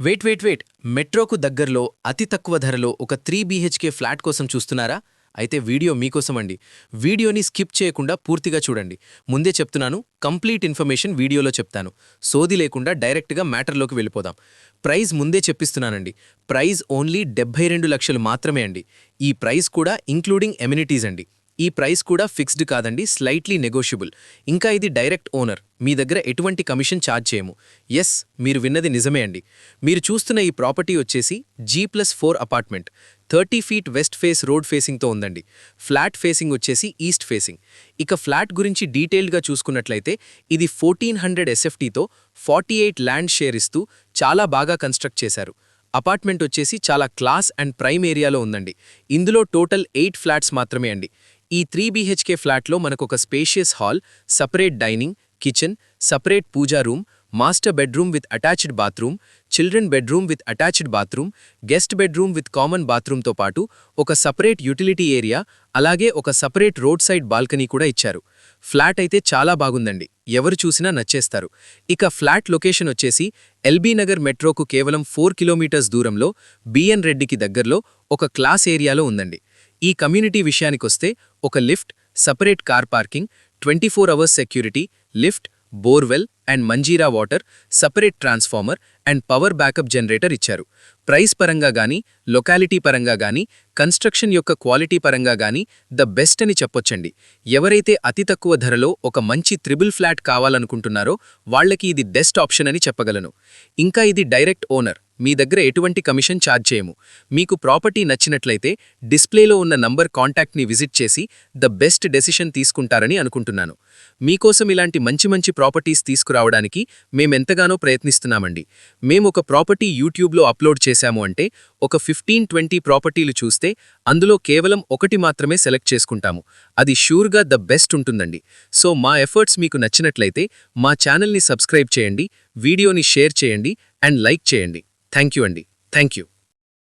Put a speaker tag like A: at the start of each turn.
A: Wait మెట్రోకు దగ్గరలో అతి తక్కువ ధరలో ఒక 3 బీహెచ్కే ఫ్లాట్ కోసం చూస్తున్నారా? అయితే వీడియో మీకోసమండి. వీడియోని స్కిప్ చేయకుండా పూర్తిగా చూడండి. ముందే చెప్తున్నాను, కంప్లీట్ ఇన్ఫర్మేషన్ వీడియోలో చెప్తాను. సోది లేకుండా డైరెక్ట్గా మ్యాటర్లోకి వెళ్ళిపోదాం. ప్రైజ్ ముందే చెప్పిస్తున్నానండి. ప్రైజ్ ఓన్లీ 72 లక్షలు మాత్రమే అండి. ఈ ప్రైజ్ కూడా ఇంక్లూడింగ్ ఎమ్యూనిటీస్ అండి. ఈ ప్రైస్ కూడా ఫిక్స్డ్ కాదండి, స్లైట్లీ నెగోషియబుల్. ఇంకా ఇది డైరెక్ట్ ఓనర్, మీ దగ్గర ఎటువంటి కమిషన్ ఛార్జ్ చేయము. ఎస్, మీరు విన్నది నిజమే అండి. మీరు చూస్తున్న ఈ ప్రాపర్టీ వచ్చేసి G+4 apartment, 30 feet west face road ఫేసింగ్తో ఉందండి. ఫ్లాట్ ఫేసింగ్ వచ్చేసి ఈస్ట్ ఫేసింగ్. ఇక ఫ్లాట్ గురించి డీటెయిల్డ్గా చూసుకున్నట్లయితే ఇది 1400 SFTతో 48 ల్యాండ్ షేర్ ఇస్తూ చాలా బాగా కన్స్ట్రక్ట్ చేశారు. అపార్ట్మెంట్ వచ్చేసి చాలా క్లాస్ అండ్ ప్రైమ్ ఏరియాలో ఉందండి. ఇందులో టోటల్ 8 ఫ్లాట్స్ మాత్రమే అండి. ఈ 3 BHK ఫ్లాట్లో మనకొక spacious hall, separate dining, kitchen, separate puja room, master bedroom with attached bathroom, children bedroom with attached bathroom, guest bedroom with common బాత్రూమ్తో పాటు ఒక సపరేట్ యూటిలిటీ ఏరియా, అలాగే ఒక సపరేట్ రోడ్ సైడ్ బాల్కనీ కూడా ఇచ్చారు. ఫ్లాట్ అయితే చాలా బాగుందండి, ఎవరు చూసినా నచ్చేస్తారు. ఇక ఫ్లాట్ లొకేషన్ వచ్చేసి ఎల్బీ నగర్ మెట్రోకు కేవలం 4 కిలోమీటర్స్ దూరంలో బిఎన్ రెడ్డికి దగ్గరలో ఒక క్లాస్ ఏరియాలో ఉందండి. ఈ కమ్యూనిటీ విషయానికొస్తే ఒక lift, separate car parking, 24 hours security, lift, borewell and Manjira water, separate transformer and power backup generator ఇచ్చారు. ప్రైస్ పరంగా గానీ, లొకాలిటీ పరంగా గానీ, కన్స్ట్రక్షన్ యొక్క క్వాలిటీ పరంగా గానీ ద బెస్ట్ అని చెప్పొచ్చండి. ఎవరైతే అతి తక్కువ ధరలో ఒక మంచి త్రిబుల్ ఫ్లాట్ కావాలనుకుంటున్నారో వాళ్లకి ఇది బెస్ట్ ఆప్షన్ అని చెప్పగలను. ఇంకా ఇది డైరెక్ట్ ఓనర్, మీ దగ్గర ఎటువంటి కమిషన్ ఛార్జ్ చేయము. మీకు ప్రాపర్టీ నచ్చినట్లయితే డిస్ప్లేలో ఉన్న నంబర్ కాంటాక్ట్ని విజిట్ చేసి ద బెస్ట్ డెసిషన్ తీసుకుంటారని అనుకుంటున్నాను. మీకోసం ఇలాంటి మంచి ప్రాపర్టీస్ తీసుకురావడానికి మేమెంతగానో ప్రయత్నిస్తున్నామండి. మేము ఒక ప్రాపర్టీ యూట్యూబ్లో అప్లోడ్ చేశాము అంటే ఒక 15-20 ప్రాపర్టీలు చూస్తే అందులో కేవలం ఒకటి మాత్రమే సెలెక్ట్ చేసుకుంటాము. అది షూర్గా ద బెస్ట్ ఉంటుందండి. సో మా ఎఫర్ట్స్ మీకు నచ్చినట్లయితే మా ఛానల్ని సబ్స్క్రైబ్ చేయండి, వీడియోని షేర్ చేయండి అండ్ లైక్ చేయండి. థ్యాంక్ యూ అండి. Thank you.